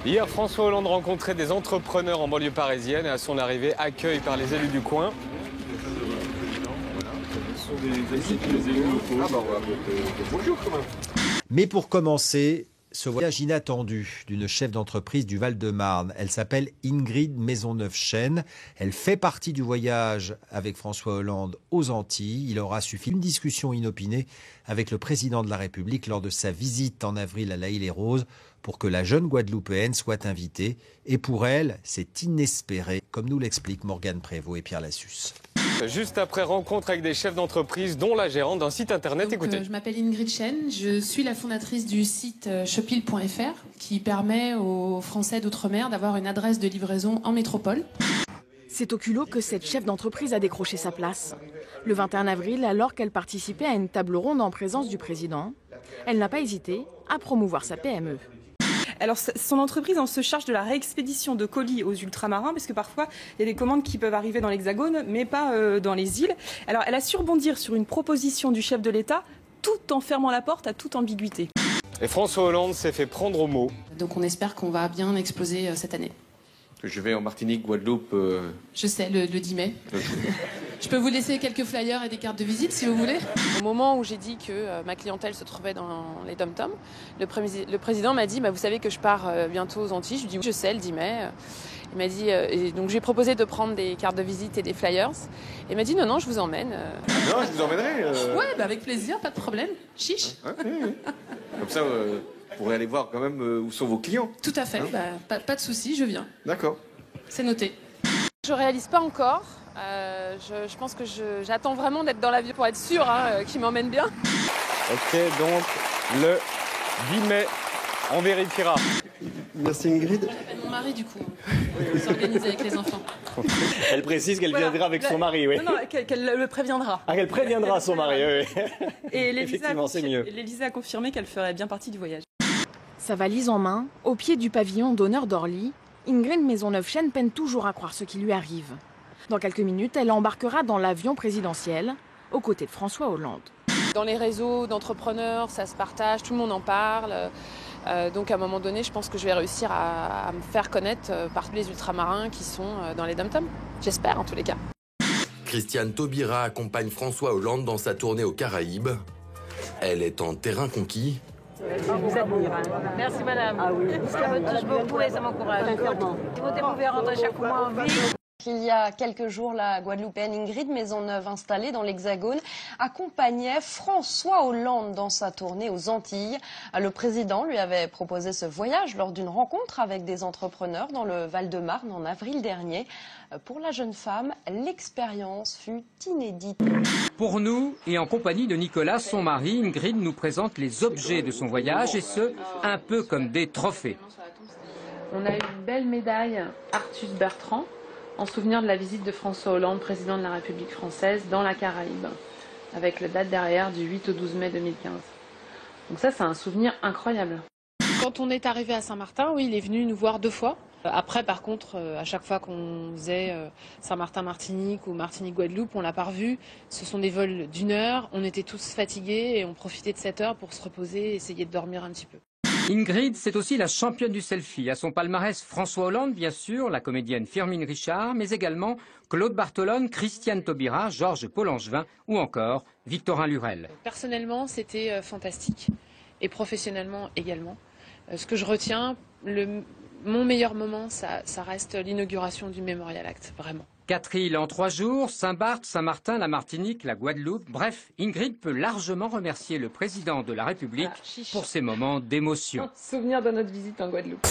Hier, François Hollande rencontrait des entrepreneurs en banlieue parisienne et à son arrivée, accueil par les élus du coin. Mais pour commencer, ce voyage inattendu d'une chef d'entreprise du Val-de-Marne. Elle s'appelle Ingrid Maisonneuve-Chêne. Elle fait partie du voyage avec François Hollande aux Antilles. Il aura suffi une discussion inopinée avec le président de la République lors de sa visite en avril à l'Île-et-Rose pour que la jeune Guadeloupéenne soit invitée. Et pour elle, c'est inespéré, comme nous l'expliquent Morgane Prévost et Pierre Lassus. Juste après rencontre avec des chefs d'entreprise, dont la gérante d'un site internet. Écoutez. Je m'appelle Ingrid Chêne, je suis la fondatrice du site shopil.fr qui permet aux Français d'outre-mer d'avoir une adresse de livraison en métropole. C'est au culot que cette chef d'entreprise a décroché sa place. Le 21 avril, alors qu'elle participait à une table ronde en présence du président, elle n'a pas hésité à promouvoir sa PME. Alors, son entreprise se charge de la réexpédition de colis aux ultramarins, parce que parfois, il y a des commandes qui peuvent arriver dans l'Hexagone, mais pas dans les îles. Alors, elle a su rebondir sur une proposition du chef de l'État, tout en fermant la porte à toute ambiguïté. Et François Hollande s'est fait prendre au mot. Donc on espère qu'on va bien exploser cette année. Je vais en Martinique, Guadeloupe... Je sais, le 10 mai. Je peux vous laisser quelques flyers et des cartes de visite si vous voulez. Au moment où j'ai dit que ma clientèle se trouvait dans les dom-toms, le président m'a dit vous savez que je pars bientôt aux Antilles. Je lui ai dit je sais, le 10 mai. Il m'a dit, et donc j'ai proposé de prendre des cartes de visite et des flyers. Et il m'a dit non, je vous emmène. Non, je vous emmènerai. Ouais, avec plaisir, pas de problème. Chiche. Ouais. Comme ça, vous pourrez aller voir quand même où sont vos clients. Tout à fait, pas de souci, je viens. D'accord. C'est noté. Je réalise pas encore. Je pense que j'attends vraiment d'être dans l'avion pour être sûre qu'il m'emmène bien. Ok, donc le 10 mai, on vérifiera. Merci Ingrid. Mon mari du coup, s'organise avec les enfants. Elle précise qu'elle viendra avec son mari, oui. Non, qu'elle le préviendra. Ah, qu'elle préviendra son mari, oui. Et effectivement, c'est mieux. L'Élysée a confirmé qu'elle ferait bien partie du voyage. Sa valise en main, au pied du pavillon d'honneur d'Orly, Ingrid Maisonneuve-Chêne peine toujours à croire ce qui lui arrive. Dans quelques minutes, elle embarquera dans l'avion présidentiel, aux côtés de François Hollande. Dans les réseaux d'entrepreneurs, ça se partage, tout le monde en parle. Donc à un moment donné, je pense que je vais réussir à me faire connaître par tous les ultramarins qui sont dans les dom-toms. J'espère en tous les cas. Christiane Taubira accompagne François Hollande dans sa tournée aux Caraïbes. Elle est en terrain conquis. Vous admire. Merci madame. Ah oui. Ça me touche beaucoup et ça m'encourage. Si vous pouvez rentrer chaque mois en vie. Il y a quelques jours, la Guadeloupéenne Ingrid Maisonneuve, installée dans l'Hexagone, accompagnait François Hollande dans sa tournée aux Antilles. Le président lui avait proposé ce voyage lors d'une rencontre avec des entrepreneurs dans le Val-de-Marne en avril dernier. Pour la jeune femme, l'expérience fut inédite. Pour nous, et en compagnie de Nicolas, son mari, Ingrid nous présente les objets de son voyage, et ce, un peu comme des trophées. On a une belle médaille Arthus Bertrand, en souvenir de la visite de François Hollande, président de la République française, dans la Caraïbe, avec la date derrière du 8 au 12 mai 2015. Donc ça, c'est un souvenir incroyable. Quand on est arrivé à Saint-Martin, oui, il est venu nous voir 2 fois. Après, par contre, à chaque fois qu'on faisait Saint-Martin-Martinique ou Martinique-Guadeloupe, on l'a pas revu. Ce sont des vols d'1 heure, on était tous fatigués et on profitait de cette heure pour se reposer et essayer de dormir un petit peu. Ingrid, c'est aussi la championne du selfie. À son palmarès, François Hollande, bien sûr, la comédienne Firmin Richard, mais également Claude Bartolone, Christiane Taubira, Georges Paul-Angevin ou encore Victorin Lurel. Personnellement, c'était fantastique et professionnellement également. Ce que je retiens, mon meilleur moment, ça reste l'inauguration du Memorial Act, vraiment. 4 îles en 3 jours, Saint-Barth, Saint-Martin, la Martinique, la Guadeloupe. Bref, Ingrid peut largement remercier le président de la République pour ces moments d'émotion. Souvenir de notre visite en Guadeloupe.